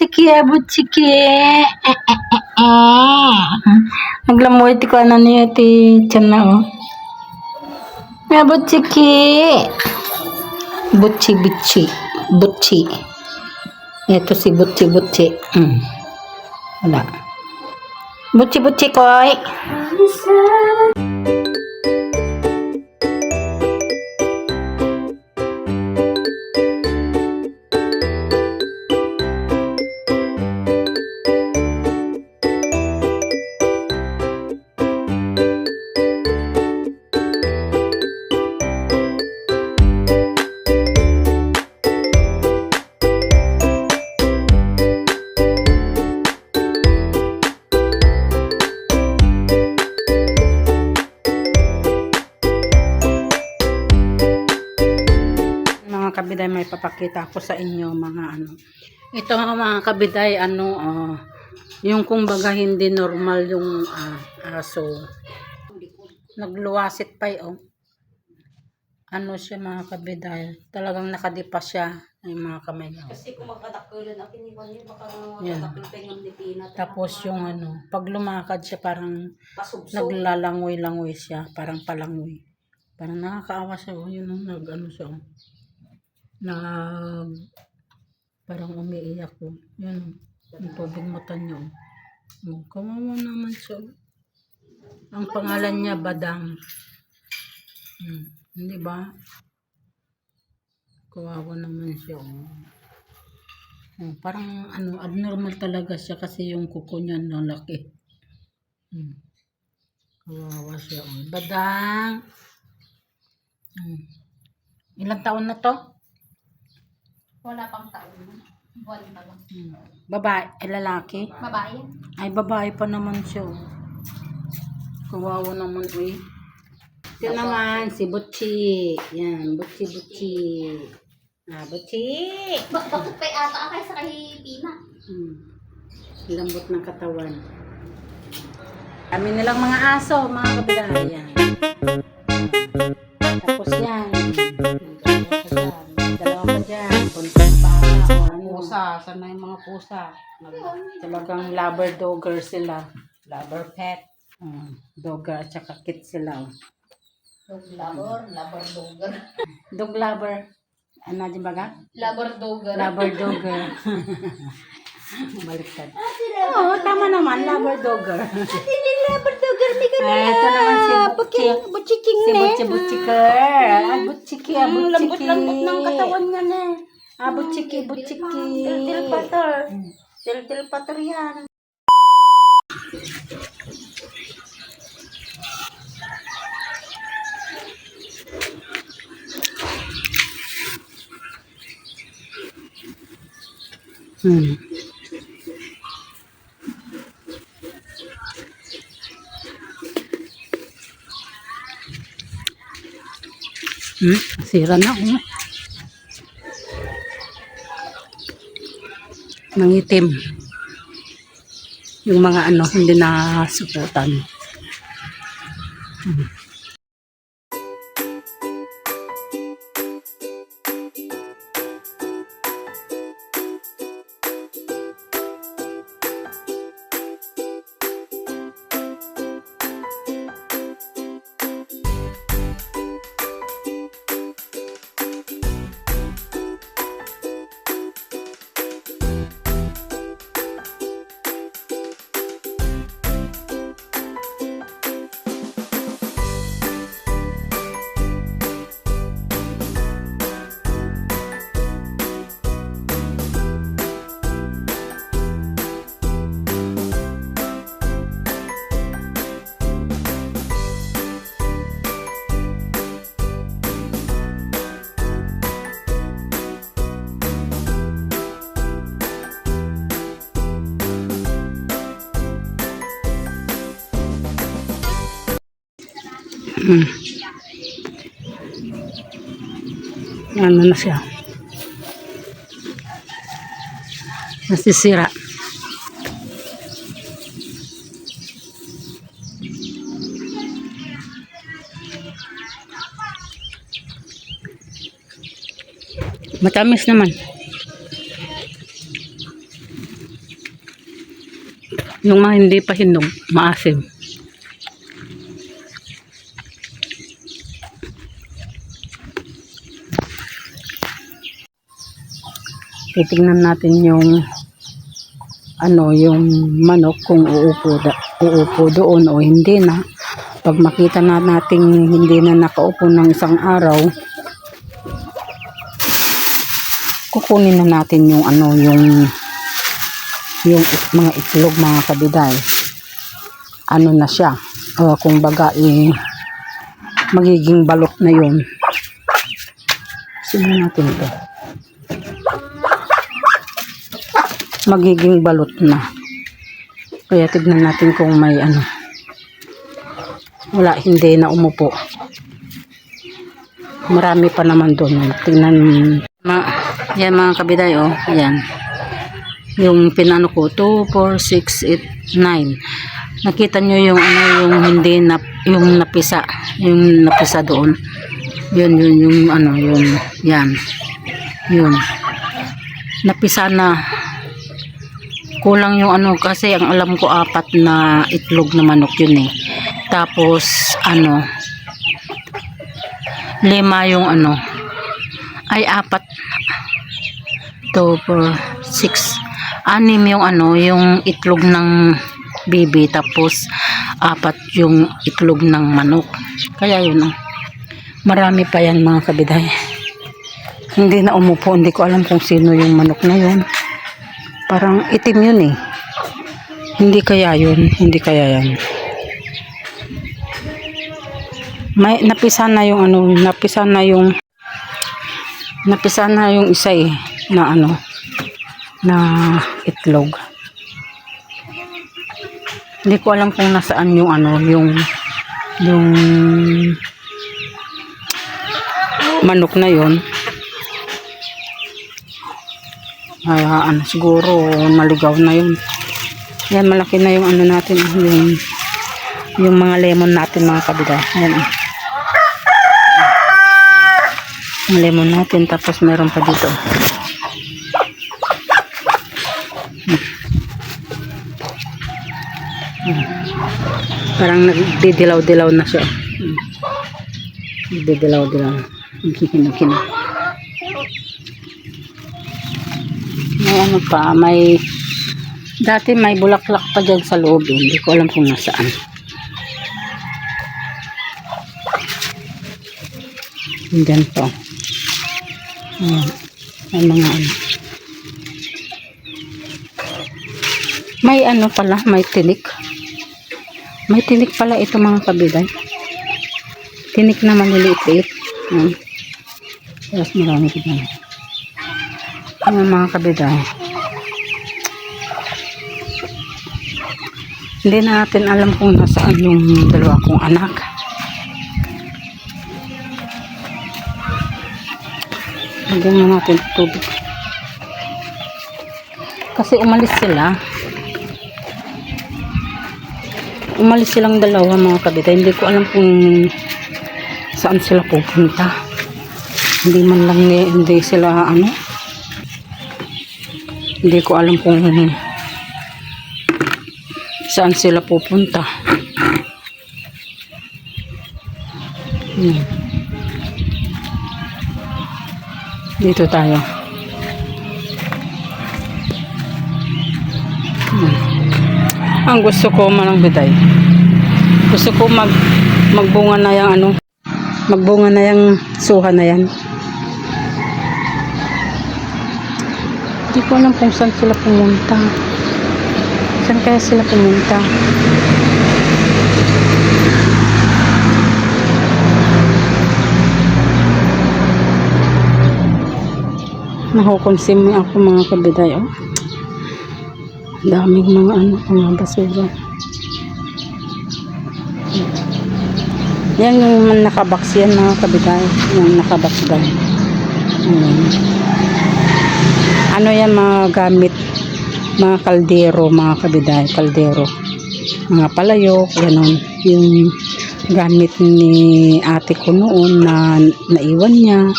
Butsiki. Naglamoy ti ko ano niya ti tiyan na oh. Butsiki. Butchi. Ito si Butchi. Wala. Butchi koy. Kabiday, may papakita ko sa inyo mga ano. Ito mga kabiday, yung kumbaga hindi normal yung aso. Nagluwasit pa oh. Ano siya mga kabiday, talagang nakadipa siya yung mga kamay niya. Kasi kung magkadakulan ako ni Juan, baka magkadakulan ni Pina. Tapos yung pag lumakad siya parang naglalangoy-langoy siya, parang palangoy. Parang nakakaawa siya yun siya parang umiiyak ko. Yun, yung tubig mata niyo. Kawawa naman siya. Ang pangalan niya Badang. Hindi ba? Kawawa naman siya. Parang abnormal talaga siya kasi yung kuko niya nalaki. Kawawa siya. Badang. Ilang taon na to? Wala pang taon. Buwan pa lang. Babae, lalaki? Babae. Ay, babae pa naman siya. Kawawa naman eh. Ito naman, si Butchi. Yan, Butchi. Butchi. Bakit pa ata kay sa kay Pina? Lambot ng katawan. Kami nilang mga aso, mga kabilang. Yan. Tapos yan. Dalawa pa dyan. Puntang paala. Pusa. Sana yung mga pusa. Talagang lover dogger sila. Lover pet. Dogger at saka kit sila. Dog lover dogger. Dog lover. Ano din baga? Lover dogger. Baliktad. Oo, tama naman. Lover dogger. Hindi lover dogger. Ito naman si Butchi. Si Butchiker. Butchiki. Lambot-lambot ng katawan niya na. Butchiki. Til pater yan. Sira na nangitim yung mga hindi na suputan. Ano na siya? Nasisira. Matamis naman. Yung mga hindi pa hinog, maasim. Titingnan natin yung yung manok kung uupo doon o hindi na. Pag makita na natin hindi na nakaupo ng isang araw, kukunin na natin yung mga itlog, mga kabiday. Na siya, kung baga magiging balot na yun. Sino natin to? Magiging balot na. Kaya tignan natin kung may wala, hindi na umupo. Marami pa naman doon. Tignan yan mga kabiday, yan. Yung pinano ko 2, 4, 6, 8, 9. Nakita nyo yung yung hindi na, yung napisa doon. Yun yan. Yun. Napisa na. Kulang yung kasi ang alam ko 4 na itlog na manok yun eh. Tapos 5 yung ay 4 to 4 6 6 yung yung itlog ng bibi, tapos 4 yung itlog ng manok. Kaya yun marami pa yan mga kabiday. Hindi na umupo. Hindi ko alam kung sino yung manok na yun. Parang itim yun eh. Hindi kaya yun. Hindi kaya yan. May napisa na yung napisa na yung isa eh na na itlog. Hindi ko alam kung nasaan yung yung manok na yun. Siguro maligaw na yun. Yan, malaki na yung natin, yung mga lemon natin mga kabiday. Yan yung lemon natin, tapos meron pa dito. Parang nagdidilaw-dilaw na siya. Nagdidilaw-dilaw. Nagkikinig-kinig. May dati may bulaklak pa dyan sa loob. Hindi ko alam kung nasaan. Diyan to. May mga may pala, may tinik. May tinik pala ito mga kabiday. Tinik na maliliit-liit. Tapos marami dyan. Mga kabiday. Hindi na natin alam kung nasaan yung dalawa kong anak. Lagyan na natin tubig. Kasi umalis sila. Umalis silang dalawa mga kabiday. Hindi ko alam kung saan sila pupunta. Hindi man lang hindi sila hindi ko alam kung saan sila pupunta. Dito tayo. Ang gusto ko manang biday. Gusto ko magbunga na yung magbunga na yung suha na yan. Hindi ko alam kung saan sila pumunta. Saan kaya sila pumunta? Nakukonsume ako mga kabiday. Daming mga basura. Yan yung nakabox yan mga kabiday. Yung nakabox ba? Yan mga gamit, mga kaldero mga kabiday, kaldero, mga palayok, ganon. Yung gamit ni ate ko noon na naiwan niya,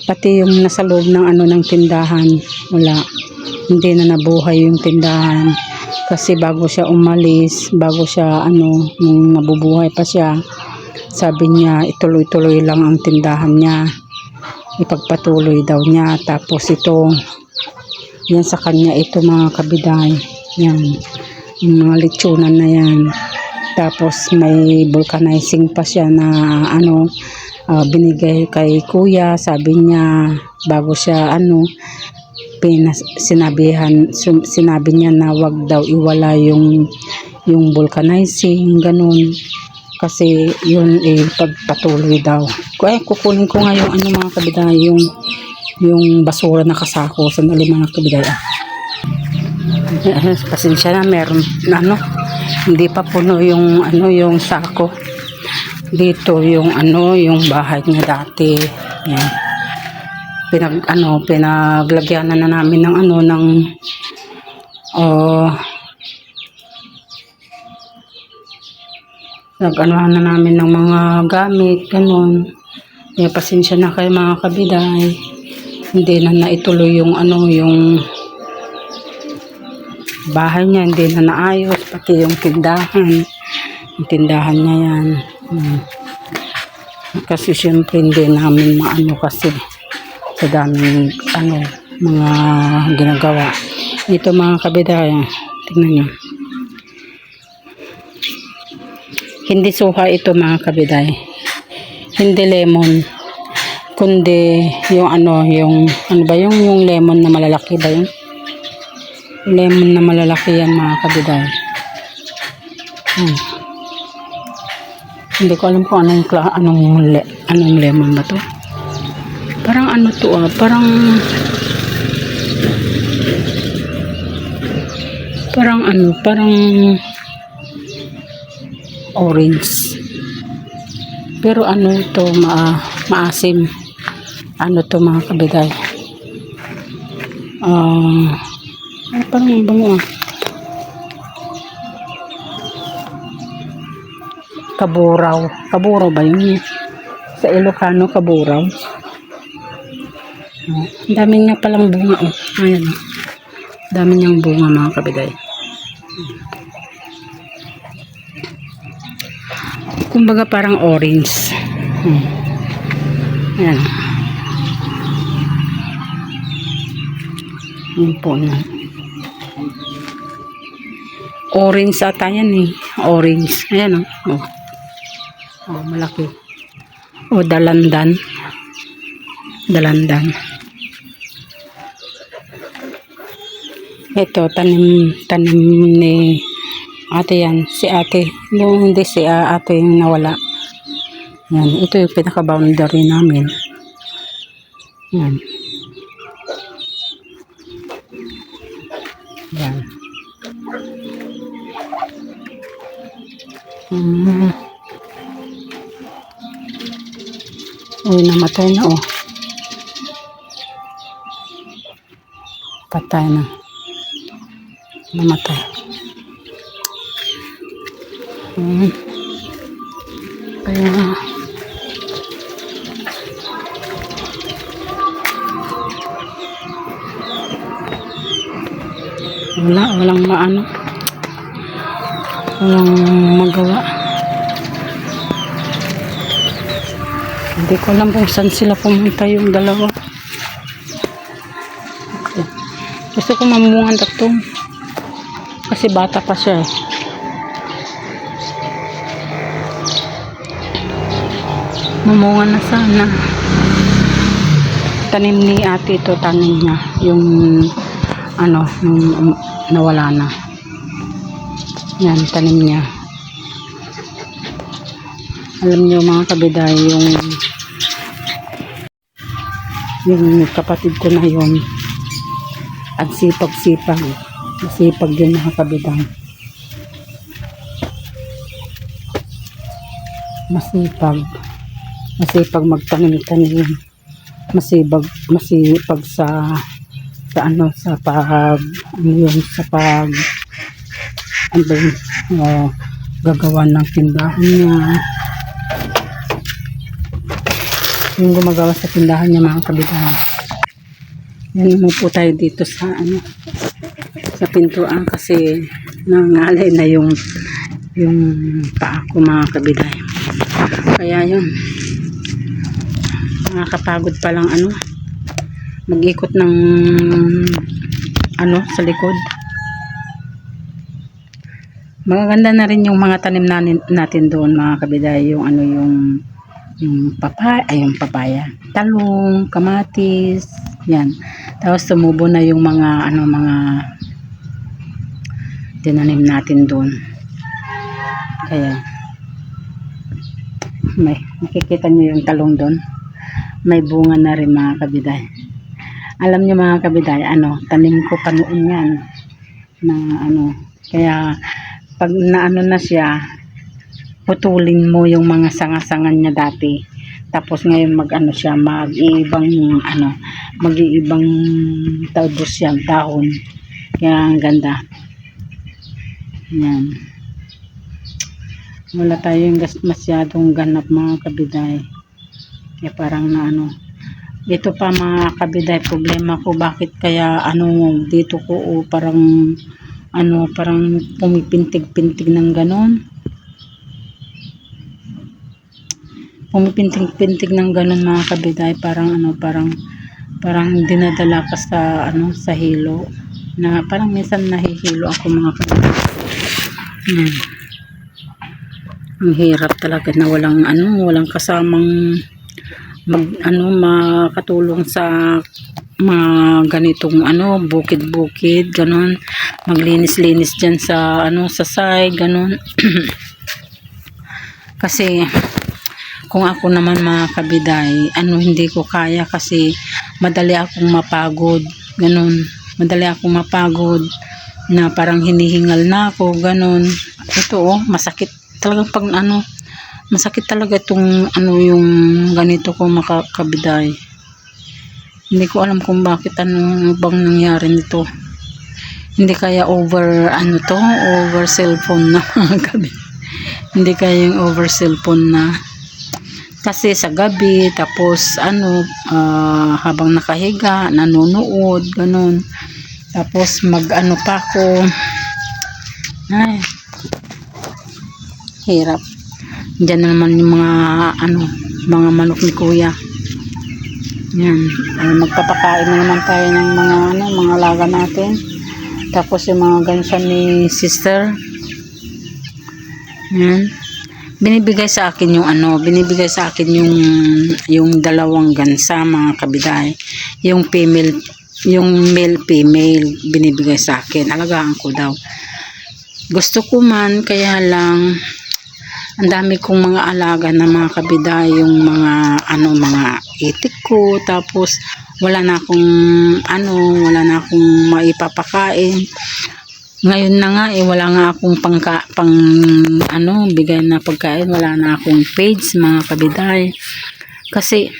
pati yung nasa loob ng ng tindahan, wala, hindi na nabuhay yung tindahan. Kasi bago siya umalis, bago siya nung nabubuhay pa siya, sabi niya ituloy-tuloy lang ang tindahan niya. Ipagpatuloy daw niya. Tapos ito, yan sa kanya ito mga kabiday. Yan. Yung mga lechonan na yan. Tapos may vulcanizing pa siya na binigay kay kuya. Sabi niya bago siya sinabi niya na wag daw iwala yung vulcanizing, ganun. Kasi yun pagpatuloy daw. Kukunin ko nga yung mga kabiday, yung basura na kasako. Sandali mga kabiday. Pasensya na, meron hindi pa puno yung sako. Dito yung bahay niya dati. Yan. Pinaglagyan na namin ng nag-anuhan na namin ng mga gamit, ganun. Kaya pasensya na kayo mga kabiday. Hindi na naituloy yung bahay niya, hindi na naayos, pati yung tindahan. Yung tindahan niya yan. Kasi syempre hindi namin kasi sa daming mga ginagawa. Ito mga kabiday, tingnan nyo. Hindi suha ito mga kabiday. Hindi lemon. Kundi yung yung lemon na malalaki ba yun? Lemon na malalaki yan mga kabiday. Hindi ko alam kung anong lemon ba to. Parang parang orange. Pero ito maasim. To mga kabiday. Parang bango. Kaburaw ba yun? Sa Ilocano, kaburaw. Dami niya palang bunga. Ayan. Dami niyang bunga mga kabiday. Kumbaga parang orange. Ayan. Ayan po na. Orange ata yan Orange. Ayan malaki. Dalandan. Ito, tanim ni ate yan. Si ate. Hindi si ate yung nawala. Yan. Ito yung pinaka-boundary namin. Yan. Yan. Namatay na patay na. Namatay. Kaya walang magawa. Hindi ko alam kung saan sila pumunta yung dalawa. Gusto ko mamungan to kasi bata pa siya mamungan na sana. Tanim ni ate ito, tanim niya yung nung nawala na. Yan, tanim niya. Alam niyo mga kabiday, yung kapatid ko na yun, at sipag-sipag. Masipag yun mga kabiday. Masipag magtanim-tanim. Masipag sa gagawa ng tindahan niya. Yung gumagawa sa tindahan niya mga kabiday. Yan mo po tayo dito sa pintuan kasi nangalay na yung paa ko mga kabiday. Kaya yun, nakakapagod palang mag-ikot ng sa likod. Magaganda na rin yung mga tanim natin doon mga kabiday, yung yung papaya, talong, kamatis, yan. Tapos tumubo na yung mga mga tinanim natin doon. Kaya nakikita nyo yung talong doon, may bunga na rin mga kabiday. Alam nyo mga kabiday, tanim ko pa noon yan na kaya pag na siya, putulin mo yung mga sanga-sangan niya dati. Tapos ngayon siya, mag-iibang talbos siya, dahon. Kaya ang ganda. Yan. Wala tayong masyadong ganap mga kabiday. Kaya parang dito pa mga kabiday, problema ko bakit kaya dito ko parang parang pumipintig-pintig ng ganon. Pumipintig-pintig ng ganon mga kabiday, parang dinadala ka sa hilo. Na parang minsan nahihilo ako mga kabiday. Ang hirap talaga na walang kasamang makatulong sa mga ganitong bukid-bukid, ganon. Maglinis-linis dyan sa sa side, ganon. Kasi kung ako naman mga kabiday, hindi ko kaya kasi madali akong mapagod, ganon. Madali akong mapagod na parang hinihingal na ako, ganon. Ito masakit talagang pag masakit talaga itong yung ganito ko mga kabiday. Hindi ko alam kung bakit bang nangyari nito. Hindi kaya over over cellphone na mga kabiday. Hindi kaya yung over cellphone na. Kasi sa gabi, tapos habang nakahiga, nanonood, ganun. Tapos pa ako. Ay, hirap. Diyan na naman yung mga manok ni kuya. Yan. Magpapakain na naman tayo ng mga alaga natin. Tapos yung mga gansan ni sister. Yan. Binibigay sa akin yung dalawang gansa mga kabiday. Yung male female binibigay sa akin. Alagaan ko daw. Gusto ko man, kaya lang ang dami kong mga alaga na mga kabiday, yung mga itik ko, tapos wala na akong maipapakain. Ngayon na nga wala nga akong bigay na pagkain, wala na akong page mga kabiday. Kasi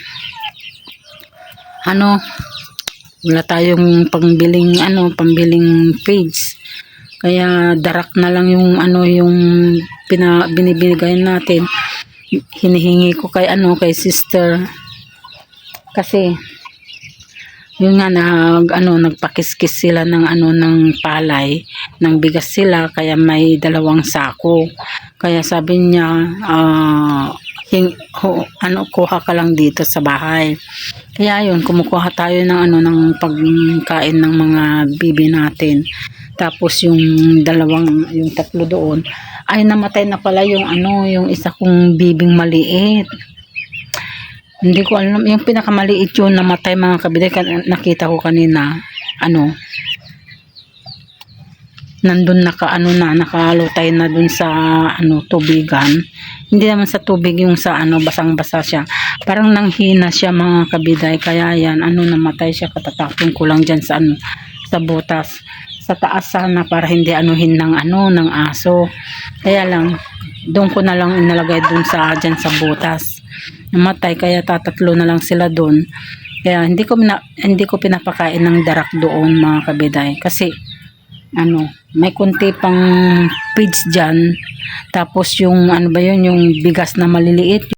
wala tayong pambiling page. Kaya darak na lang yung binibigay natin. Hinihingi ko kay sister. Kasi yun nga nagpakiskis sila ng palay, ng bigas sila, kaya may 2 sako. Kaya sabi niya kuha ka lang dito sa bahay. Kaya yun, kumukuha tayo ng pagkain ng mga bibi natin. Tapos yung 3 doon ay namatay na pala yung isa kong bibing maliit. Hindi ko alam, yung pinakamaliit yun namatay mga kabiday. Nakita ko kanina nandun nakalutay na dun sa tubigan. Hindi naman sa tubig, yung sa basang-basa siya. Parang nanghina siya mga kabiday. Kaya yan namatay siya. Katatapon ko lang dyan sa sa butas. Sa taas sana para hindi ng aso. Kaya lang doon ko na lang inalagay dyan sa butas. Namatay, kaya 3 na lang sila doon. Kaya hindi ko pinapakain ng darak doon mga kabiday. Kasi may kunti pang feeds dyan. Tapos yung yung bigas na maliliit.